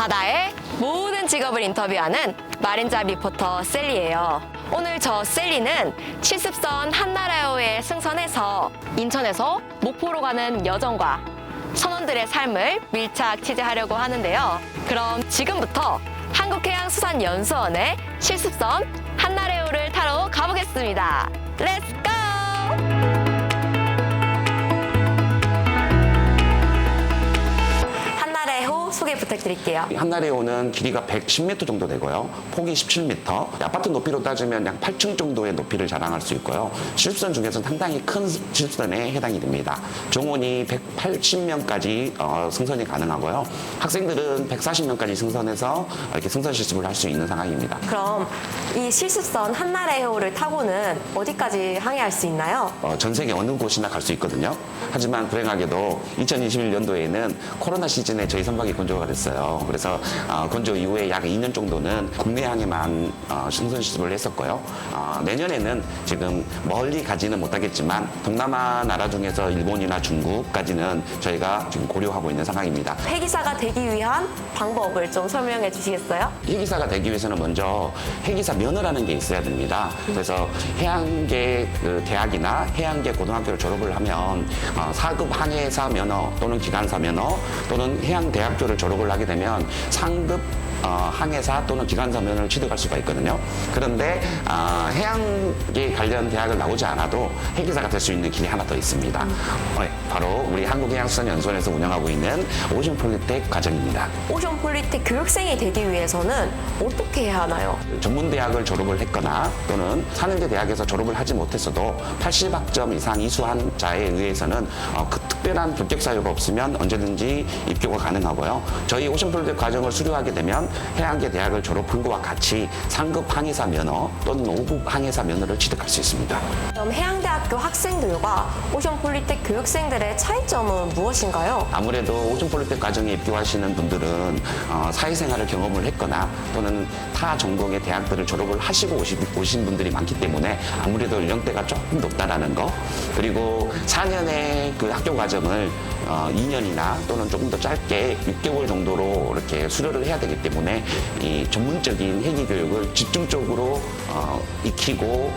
바다의 모든 직업을 인터뷰하는 마린잡 리포터 셀리예요. 오늘 저 셀리는 실습선 한나라호에 승선해서 인천에서 목포로 가는 여정과 선원들의 삶을 밀착 취재하려고 하는데요. 그럼 지금부터 한국해양수산연수원의 실습선 한나라호를 타러 가보겠습니다. 렛츠 고! 한나라호 소개 부탁드릴게요. 한나라호는 길이가 110m 정도 되고요. 폭이 17m. 아파트 높이로 따지면 약 8층 정도의 높이를 자랑할 수 있고요. 실습선 중에서는 상당히 큰 실습선에 해당이 됩니다. 정원이 180명까지 승선이 가능하고요. 학생들은 140명까지 승선해서 이렇게 승선 실습을 할 수 있는 상황입니다. 그럼 이 실습선 한나라호를 타고는 어디까지 항해할 수 있나요? 전 세계 어느 곳이나 갈 수 있거든요. 하지만 불행하게도 2021년도에는 코로나 시즌에 저희 선박이 건조가 됐어요. 그래서 건조 이후에 약 2년 정도는 국내항에만 승선 실습을 했었고요. 내년에는 지금 멀리 가지는 못하겠지만 동남아 나라 중에서 일본이나 중국까지는 저희가 지금 고려하고 있는 상황입니다. 회기사가 되기 위한 방법을 좀 설명해 주시겠어요? 해기사가 되기 위해서는 먼저 해기사 면허라는 게 있어야 됩니다. 그래서 해양계 대학이나 해양계 고등학교를 졸업을 하면 4급 항해사 면허 또는 기관사 면허 또는 해양대학교를 졸업을 하게 되면 상급 항해사 또는 기관사 면허를 취득할 수가 있거든요. 그런데 해양계 관련 대학을 나오지 않아도 해기사가 될 수 있는 길이 하나 더 있습니다. 바로 우리 한국해양수산연수원에서 운영하고 있는 오션폴리텍 과정입니다. 오션폴리텍 교육생이 되기 위해서는 어떻게 해야 하나요? 전문대학을 졸업을 했거나 또는 4년제 대학에서 졸업을 하지 못했어도 80학점 이상 이수한 자에 의해서는 그 특별한 합격 사유가 없으면 언제든지 입교가 가능하고요. 저희 오션폴리텍 과정을 수료하게 되면 해양계 대학을 졸업한 것과 같이 상급 항해사 면허 또는 5급 항해사 면허를 취득할 수 있습니다. 그럼 해양대학교 학생들과 오션폴리텍 교육생들의 차이점은 무엇인가요? 아무래도 오션폴리텍 과정에 입교하시는 분들은 사회생활을 경험을 했거나 또는 타 전공의 대학들을 졸업을 하시고 오신 분들이 많기 때문에 아무래도 연령대가 조금 높다라는 거, 그리고 4년의 그 학교 과정을 2년이나 또는 조금 더 짧게 6개월 정도로 이렇게 수료를 해야 되기 때문에 이 전문적인 해기 교육을 집중적으로 익히고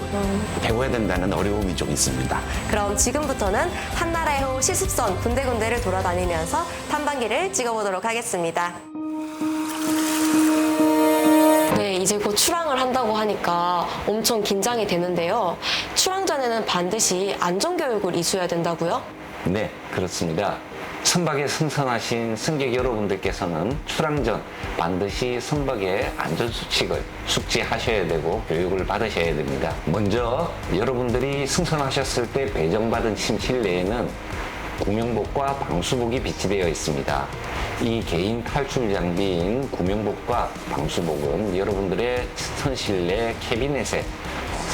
배워야 된다는 어려움이 좀 있습니다. 그럼 지금부터는 한나라호 실습선 군데군데를 돌아다니면서 탐방기를 찍어보도록 하겠습니다. 네, 이제 곧 출항을 한다고 하니까 엄청 긴장이 되는데요. 출항 전에는 반드시 안전교육을 이수해야 된다고요? 네, 그렇습니다. 선박에 승선하신 승객 여러분들께서는 출항 전 반드시 선박의 안전수칙을 숙지하셔야 되고 교육을 받으셔야 됩니다. 먼저 여러분들이 승선하셨을 때 배정받은 침실 내에는 구명복과 방수복이 비치되어 있습니다. 이 개인 탈출 장비인 구명복과 방수복은 여러분들의 선실 내 캐비넷에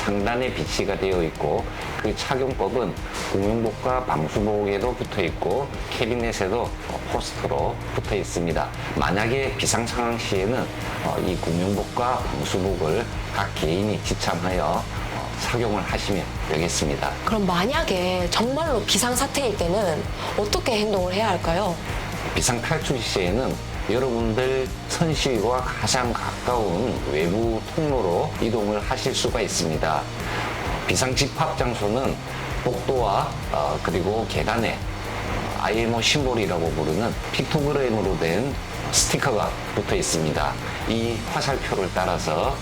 상단에 비치가 되어 있고 그 착용법은 구명복과 방수복에도 붙어 있고 캐비넷에도 포스터로 붙어 있습니다. 만약에 비상 상황 시에는 이 구명복과 방수복을 각 개인이 지참하여 착용을 하시면 되겠습니다. 그럼 만약에 정말로 비상사태일 때는 어떻게 행동을 해야 할까요? 비상 탈출 시에는 여러분들 선실과 가장 가까운 외부 통로로 이동을 하실 수가 있습니다. 비상 집합 장소는 복도와 그리고 계단에 IMO 심볼이라고 부르는 픽토그램으로 된 스티커가 붙어 있습니다. 이 화살표를 따라서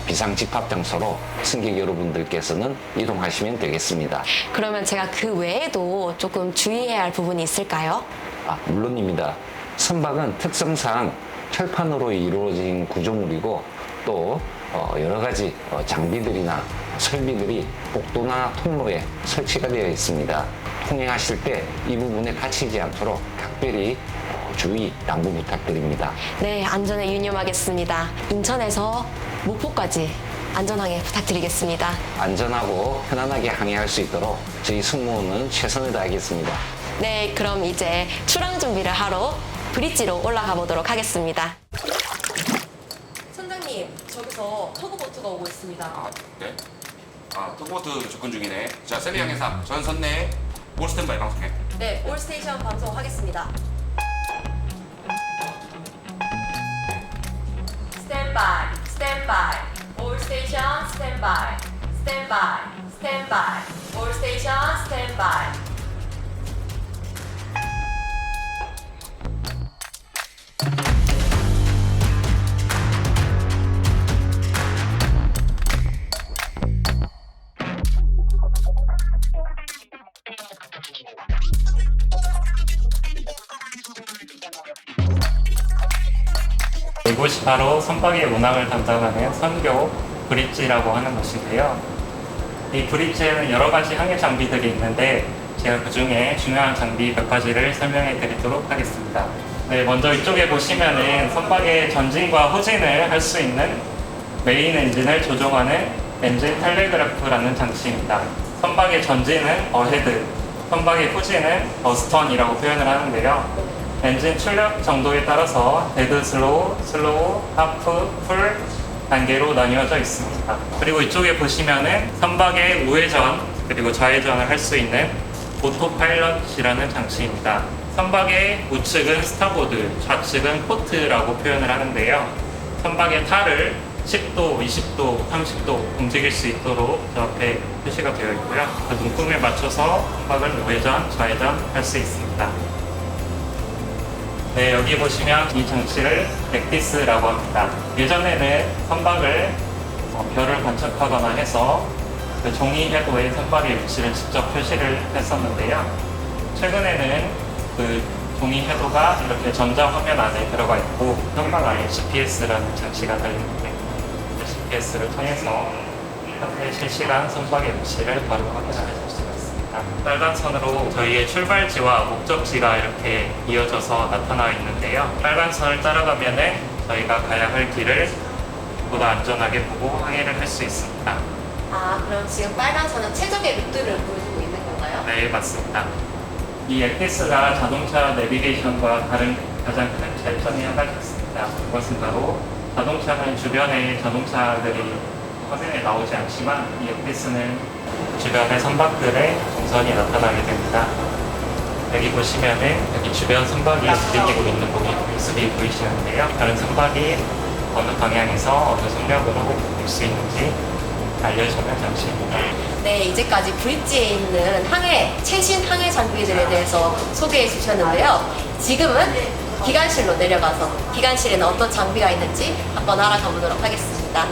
비상 집합 장소로 승객 여러분들께서는 이동하시면 되겠습니다. 그러면 제가 그 외에도 조금 주의해야 할 부분이 있을까요? 물론입니다. 선박은 특성상 철판으로 이루어진 구조물이고 또 여러 가지 장비들이나 설비들이 복도나 통로에 설치가 되어 있습니다. 통행하실 때 이 부분에 다치지 않도록 각별히 주의 양보 부탁드립니다. 네, 안전에 유념하겠습니다. 인천에서 목포까지 안전항해 부탁드리겠습니다. 안전하고 편안하게 항해할 수 있도록 저희 승무원은 최선을 다하겠습니다. 네, 그럼 이제 출항 준비를 하러 브릿지로 올라가 보도록 하겠습니다. 선장님, 저기서 터그보트가 오고 있습니다. 네? 터그보트 접근 중이네. 자, 셀리 항해사 전선 내 올 스탠바이 방송해. 네, 올스테이션 방송하겠습니다. by, stand by. All station, stand by. 이곳이 바로 선박의 운항을 담당하는 선교 브릿지라고 하는 곳인데요. 이 브릿지에는 여러 가지 항해 장비들이 있는데 제가 그 중에 중요한 장비 몇 가지를 설명해 드리도록 하겠습니다. 네, 먼저 이쪽에 보시면은 선박의 전진과 후진을 할 수 있는 메인 엔진을 조종하는 엔진 텔레그래프라는 장치입니다. 선박의 전진은 어헤드, 선박의 후진은 어스턴이라고 표현을 하는데요. 엔진 출력 정도에 따라서 데드 슬로우, 슬로우, 하프, 풀 단계로 나뉘어져 있습니다. 그리고 이쪽에 보시면은 선박의 우회전 그리고 좌회전을 할 수 있는 오토파일럿이라는 장치입니다. 선박의 우측은 스타보드, 좌측은 포트라고 표현을 하는데요. 선박의 탈을 10도, 20도, 30도 움직일 수 있도록 저 앞에 표시가 되어 있고요. 그 눈금에 맞춰서 선박을 우회전, 좌회전 할 수 있습니다. 네, 여기 보시면 이 장치를 엑디스라고 합니다. 예전에는 선박을 별을 관측하거나 해서 그 종이 해도에 선박의 위치를 직접 표시를 했었는데요. 최근에는 그 종이 해도가 이렇게 전자화면 안에 들어가 있고 선박 안에 GPS라는 장치가 달려있는데 GPS를 통해서 현재 실시간 선박의 위치를 바로 확인하실 수가 있습니다. 빨간 선으로 저희의 출발지와 목적지가 이렇게 이어져서 나타나 있는데요. 빨간 선을 따라가면은 저희가 가야 할 길을 보다 안전하게 보고 항해를 할 수 있습니다. 아, 그럼 지금 빨간 선은 최적의 루트를 보여주고 있는 건가요? 네, 맞습니다. 이 엑디스가 자동차 내비게이션과 다른 가장 큰 차이점이 한 가지 있습니다. 그것은 바로 자동차는 주변에 자동차들이 화면에 나오지 않지만 이 엑디스는 주변의 선박들의 동선이 나타나게 됩니다. 여기 보시면은 여기 주변 선박이 움직이고 있는 모습이 보이시는데요. 다른 선박이 어느 방향에서 어느 속력으로 올 수 있는지 알려주는 장치입니다. 네, 이제까지 브릿지에 있는 최신 항해 장비들에 대해서 소개해 주셨는데요. 지금은 기관실로 내려가서 기관실에는 어떤 장비가 있는지 한번 알아가 보도록 하겠습니다.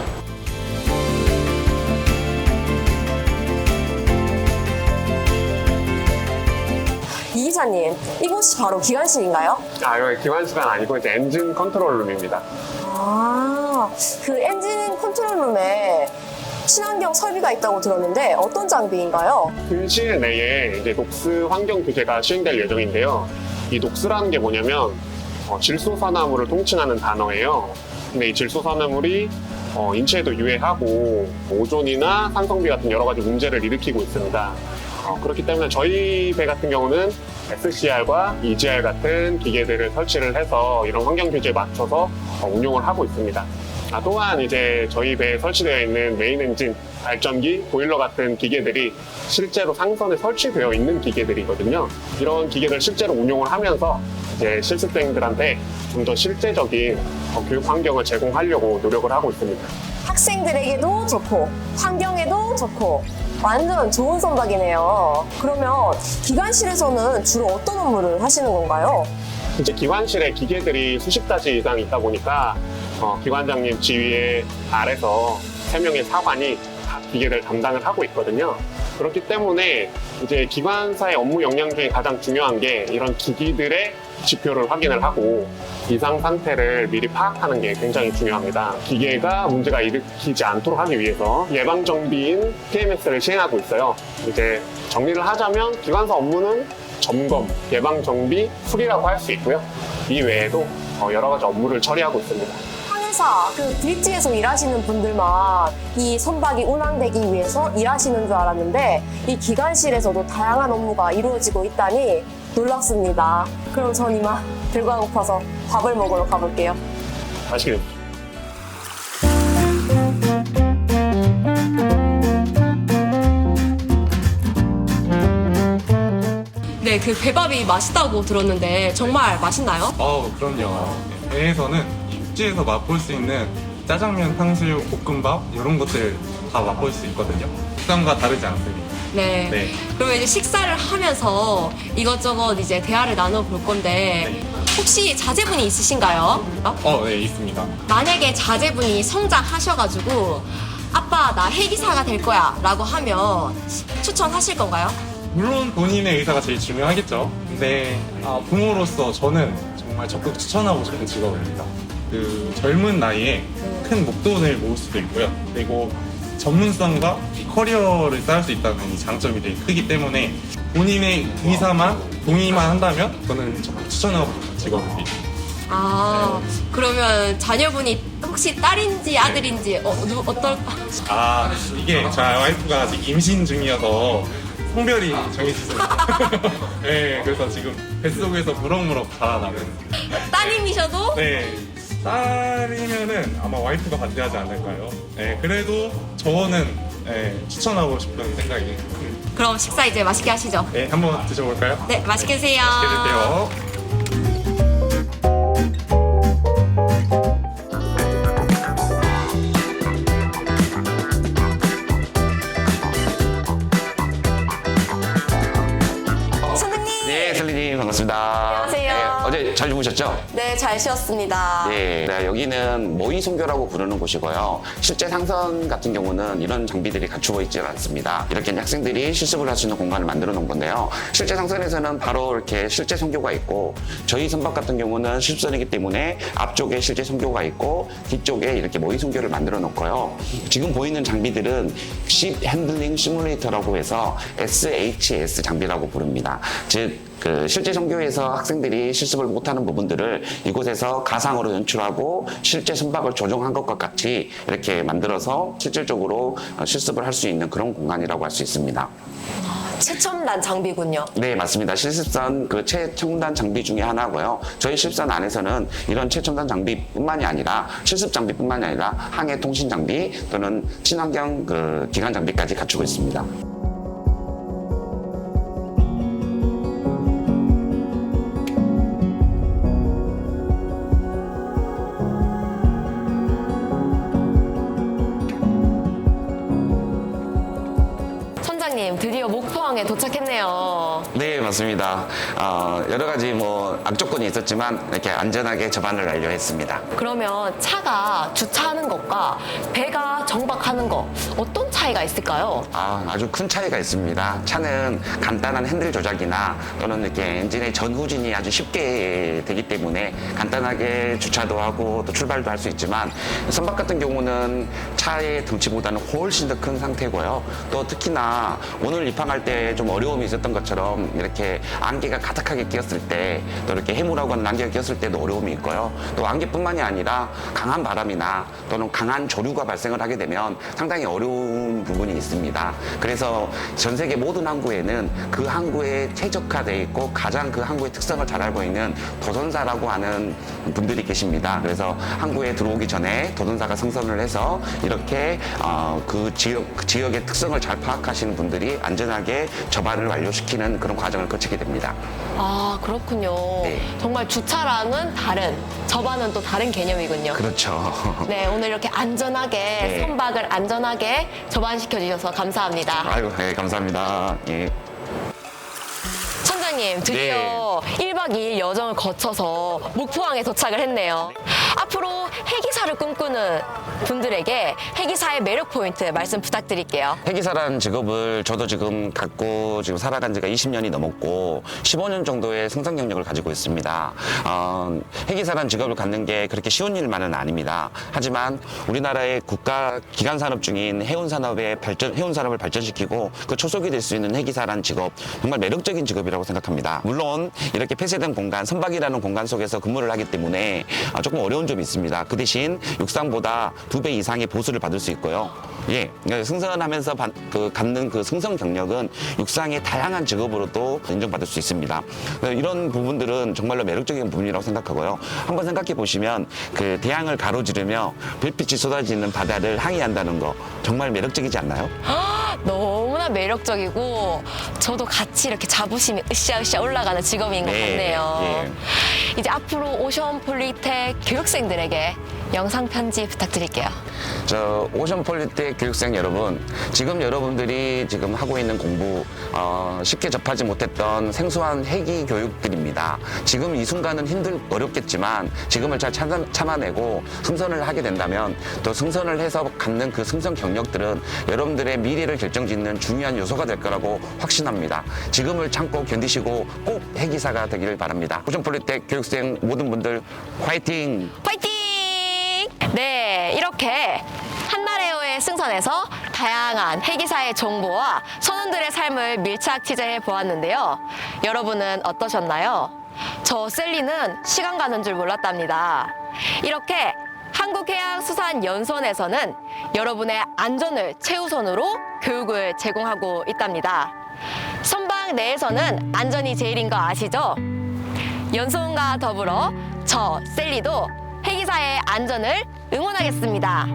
이 기사님, 이곳이 바로 기관실인가요? 여기 기관실은 아니고 이제 엔진 컨트롤룸입니다. 아, 그 엔진 컨트롤룸에 친환경 설비가 있다고 들었는데 어떤 장비인가요? 근시일 내에 이제 녹스 환경 규제가 시행될 예정인데요. 이 녹스라는 게 뭐냐면 질소산화물을 통칭하는 단어예요. 근데 이 질소산화물이 인체에도 유해하고 오존이나 산성비 같은 여러 가지 문제를 일으키고 있습니다. 그렇기 때문에 저희 배 같은 경우는 SCR과 EGR 같은 기계들을 설치를 해서 이런 환경 규제에 맞춰서 운용을 하고 있습니다. 또한 이제 저희 배에 설치되어 있는 메인 엔진, 발전기, 보일러 같은 기계들이 실제로 상선에 설치되어 있는 기계들이거든요. 이런 기계들 실제로 운용을 하면서 이제 실습생들한테 좀 더 실제적인 교육 환경을 제공하려고 노력을 하고 있습니다. 학생들에게도 좋고 환경에도 좋고 완전 좋은 선박이네요. 그러면 기관실에서는 주로 어떤 업무를 하시는 건가요? 이제 기관실에 기계들이 수십 가지 이상 있다 보니까 기관장님 지휘에 아래서 3명의 사관이 다 기계를 담당을 하고 있거든요. 그렇기 때문에 이제 기관사의 업무 역량 중에 가장 중요한 게 이런 기기들의 지표를 확인을 하고 이상 상태를 미리 파악하는 게 굉장히 중요합니다. 기계가 문제가 일으키지 않도록 하기 위해서 예방정비인 PMS를 시행하고 있어요. 이제 정리를 하자면 기관사 업무는 점검, 예방정비, 수리라고 할 수 있고요. 이 외에도 여러 가지 업무를 처리하고 있습니다. 항해사, 그 브릿지에서 일하시는 분들만 이 선박이 운항되기 위해서 일하시는 줄 알았는데 이 기관실에서도 다양한 업무가 이루어지고 있다니 놀랍습니다. 그럼 전 이만 배가 고파서 밥을 먹으러 가볼게요. 맛있게 드십시오. 네, 그 배밥이 맛있다고 들었는데 정말 맛있나요? 그럼요. 배에서는 육지에서 맛볼 수 있는 짜장면, 탕수육, 볶음밥 이런 것들 다 맛볼 수 있거든요. 육상과 다르지 않습니다. 네. 네. 그러면 이제 식사를 하면서 이것저것 이제 대화를 나눠볼 건데 네. 혹시 자제분이 있으신가요? 네, 있습니다. 만약에 자제분이 성장하셔가지고 아빠 나 회계사가 될 거야 라고 하면 추천하실 건가요? 물론 본인의 의사가 제일 중요하겠죠. 근데 부모로서 저는 정말 적극 추천하고 싶은 직업입니다. 그 젊은 나이에 큰 목돈을 모을 수도 있고요. 그리고 전문성과 커리어를 쌓을 수 있다는 이 장점이 되게 크기 때문에 본인의 의사만 동의만 한다면 저는 적극 추천하고 싶은 직업입니다. 아 그러면 자녀분이 혹시 딸인지 아들인지 어떨? 이게 제 와이프가 아직 임신 중이어서 성별이 정해지지 않아요. 네, 그래서 지금 뱃속에서 무럭무럭 자라나는. 따님이셔도? 네, 딸이면은 아마 와이프가 반대하지 않을까요? 네, 그래도 저는 추천하고 싶은 생각이 큽니다. 그럼 식사 이제 맛있게 하시죠. 네, 한번 드셔볼까요? 네, 맛있게 드세요. 맛있게 드세요. 선생님. 네, 슬리님 반갑습니다. 안녕하세요. 네, 어제 잘 주무셨죠? 네, 잘 쉬었습니다. 네, 여기는 모의송교라고 부르는 곳이고요. 실제 상선 같은 경우는 이런 장비들이 갖추어 있지는 않습니다. 이렇게 학생들이 실습을 할 수 있는 공간을 만들어 놓은 건데요. 실제 상선에서는 바로 이렇게 실제 선교가 있고 저희 선박 같은 경우는 실습선이기 때문에 앞쪽에 실제 선교가 있고 뒤쪽에 이렇게 모의송교를 만들어 놓고요. 지금 보이는 장비들은 Ship Handling Simulator라고 해서 SHS 장비라고 부릅니다. 즉 실제 선교에서 학생들이 실습을 못하는 부분들을 이곳에서 가상으로 연출하고 실제 선박을 조종한 것과 같이 이렇게 만들어서 실질적으로 실습을 할 수 있는 그런 공간이라고 할 수 있습니다. 최첨단 장비군요. 네, 맞습니다. 실습선 최첨단 장비 중에 하나고요. 저희 실습선 안에서는 이런 최첨단 장비뿐만이 아니라 실습 장비뿐만이 아니라 항해 통신 장비 또는 친환경 기관 장비까지 갖추고 있습니다. 선장님, 드디어 목포항에 도착했네요. 네, 맞습니다. 여러 가지 악조건이 있었지만 이렇게 안전하게 접안을 완료했습니다. 그러면 차가 주차하는 것과 배가 정박하는 것 어떤 차이가 있을까요? 아주 큰 차이가 있습니다. 차는 간단한 핸들 조작이나 또는 이렇게 엔진의 전후진이 아주 쉽게 되기 때문에 간단하게 주차도 하고 또 출발도 할 수 있지만 선박 같은 경우는 차의 덩치보다는 훨씬 더 큰 상태고요. 또 특히나 오늘 입항할 때 좀 어려움이 있었던 것처럼 이렇게 안개가 가득하게 끼었을 때 또 이렇게 해무라고 하는 안개가 끼었을 때도 어려움이 있고요. 또 안개뿐만이 아니라 강한 바람이나 또는 강한 조류가 발생을 하게 되면 상당히 어려운 부분이 있습니다. 그래서 전 세계 모든 항구에는 그 항구에 최적화되어 있고 가장 그 항구의 특성을 잘 알고 있는 도전사라고 하는 분들이 계십니다. 그래서 항구에 들어오기 전에 도전사가 승선을 해서 이렇게 그 지역의 특성을 잘 파악하시는 분들이 안전하게 접안을 완료시키는 그런 과정을 거치게 됩니다. 아, 그렇군요. 네. 정말 주차랑은 다른, 접안은 또 다른 개념이군요. 그렇죠. 네, 오늘 이렇게 안전하게 네. 선박을 안전하게 접안시켜 주셔서 감사합니다. 아이고, 네, 감사합니다. 예. 선장님, 드디어 1박 2일 여정을 거쳐서 목포항에 도착을 했네요. 앞으로 해기사를 꿈꾸는 분들에게 해기사의 매력 포인트 말씀 부탁드릴게요. 해기사라는 직업을 저도 지금 갖고 지금 살아간 지가 20년이 넘었고 15년 정도의 생산 경력을 가지고 있습니다. 해기사라는 직업을 갖는 게 그렇게 쉬운 일만은 아닙니다. 하지만 우리나라의 국가 기간 산업 중인 해운 산업을 발전시키고 그 초석이 될 수 있는 해기사라는 직업 정말 매력적인 직업이라고 생각합니다. 물론 이렇게 폐쇄된 공간, 선박이라는 공간 속에서 근무를 하기 때문에 조금 어려운 점이 있습니다. 그 대신 육상보다 2배 이상의 보수를 받을 수 있고요. 예, 승선하면서 갖는 그 승선 경력은 육상의 다양한 직업으로도 인정받을 수 있습니다. 이런 부분들은 정말로 매력적인 부분이라고 생각하고요. 한번 생각해 보시면 그 대양을 가로지르며 별빛이 쏟아지는 바다를 항해한다는 거 정말 매력적이지 않나요? 너무나 매력적이고 저도 같이 이렇게 자부심이 으쌰으쌰 올라가는 직업인 것 네, 같네요. 예. 이제 앞으로 오션 폴리텍 교육생들에게 영상 편지 부탁드릴게요. 저 오션폴리텍 교육생 여러분, 지금 여러분들이 지금 하고 있는 공부 쉽게 접하지 못했던 생소한 회기 교육들입니다. 지금 이 순간은 어렵겠지만 지금을 잘 참아내고 승선을 하게 된다면 또 승선을 해서 갖는 그 승선 경력들은 여러분들의 미래를 결정짓는 중요한 요소가 될 거라고 확신합니다. 지금을 참고 견디시고 꼭 회기사가 되기를 바랍니다. 오션폴리텍 교육생 모든 분들 화이팅! 파이팅! 네, 이렇게 한나레오의 승선에서 다양한 회기사의 정보와 선원들의 삶을 밀착 취재해 보았는데요. 여러분은 어떠셨나요? 저 셀리는 시간 가는 줄 몰랐답니다. 이렇게 한국해양수산연수원에서는 여러분의 안전을 최우선으로 교육을 제공하고 있답니다. 선박 내에서는 안전이 제일인 거 아시죠? 연수원과 더불어 저 셀리도 회기사의 안전을 응원하겠습니다.